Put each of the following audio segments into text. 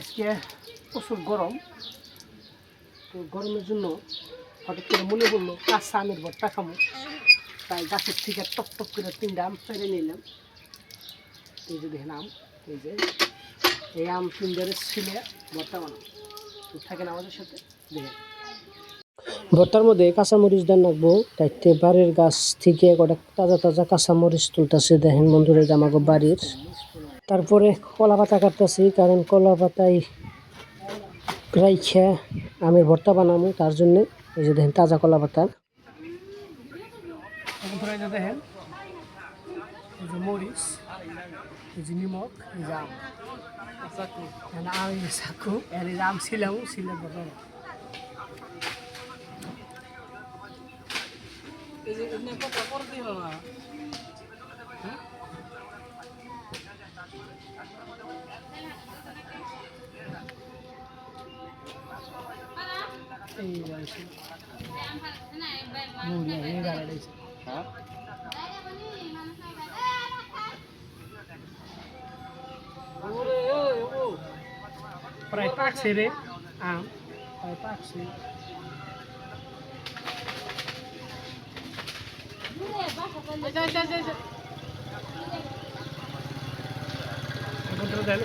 আজকে প্রচুর গরম, তো গরমের জন্য হঠাৎ করে মনে পড়লো কাঁচা আমের ভর্তা খামো। তাই গাছের থেকে টক টক করে 3টা আম পেড়ে নিলাম। এই যে দেখেন আম, এই যে এই আম 3টারে ছিলে ভর্তা বানাবো। তো থাকেন আমাদের সাথে দেখেন। ভর্তার মধ্যে কাঁচামরিচ দেন রাখবো, তাইতে বাড়ির গাছ থেকে কটা তাজা তাজা কাঁচামরিচ তুলতেছে দেখেন বন্ধুরা, যে আমাকে বাড়ির। তারপরে কলা পাতা কাটতেছি, কারণ কলা পাতায় রাইখা আমের ভর্তা বানাবো, তার জন্যে এই যে দেখেন তাজা কলা পাতা। দেখেন এই যে মরিচ, এই যে নিমখ, এই যে আম, এই যে চাকু, এর এই যে আম ছিলাম ছিলে ভর্তা। প্রায় পাকছে রে আম, প্রায় পাকছে।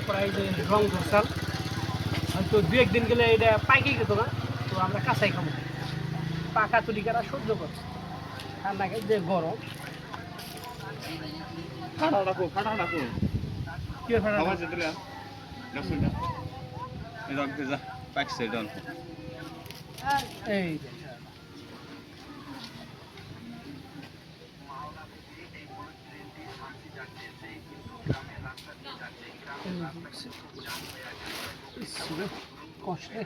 প্রায় যে রং ধরসাল, হয়তো 2-1 দিন গেলে এটা পাইকে যেত না, তো আমরা কাঁচাই খাবো। পাকা তুলিকারা সহ্য করছে, ঠান্ডা যে গরম। এই কষ্টে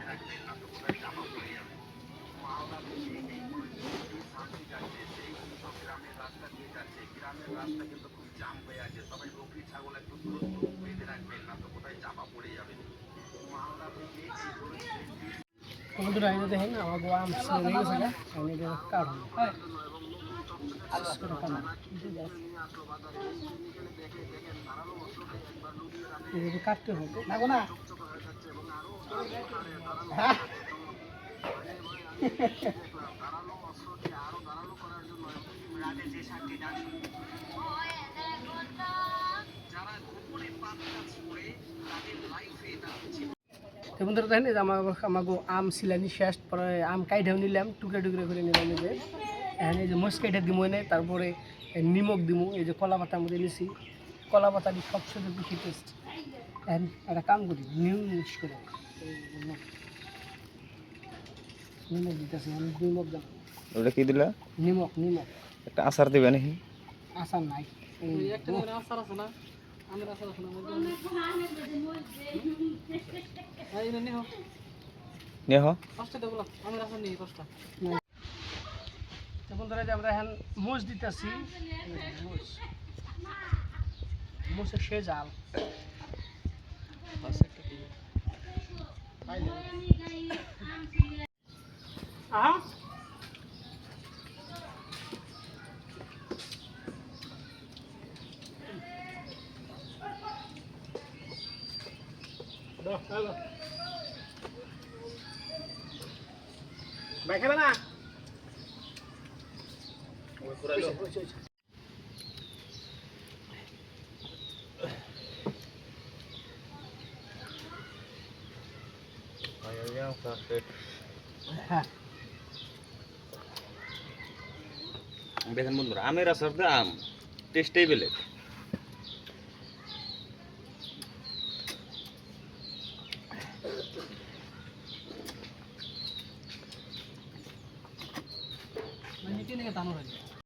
বন্ধুরা দেখেন আমার আম ছিঁড়ে গেছে, আমি এটা কাটবো কাটতে হবে না না। বন্ধুরা দেখেন যে আমাকে আম ছিলানি শেষ, পরে আম কাইটাও নিলাম, টুকরা টুকরা করে নিলাম। এই যে এই যে মরিচ কাইটা দিব এনে, তারপরে নিমখ দিব। এই যে কলা পাতার মধ্যে নিছি, কলা পাতা দিয়ে সবচেয়ে বেশি টেস্ট। একটা কাম করি, নিমখ করে নিমখ দিতেছি, আমি নিমখ দেব। ওটা কি দিলা? নিমখ, নিমখ। একটা আচার দিবে নাকি? আচার নাই, একটা আচার আছে না, আমের আচার আছে না, বন্ধুরা যে আমরা এখন মোষ দিতেছি, মোষের সে জাল। ভাই খাবে না? দেখেন বন্ধুরা, আমের আচার দিয়ে আম টেস্টেই বেলেগ। নিচে নিয়ে টানো হয়।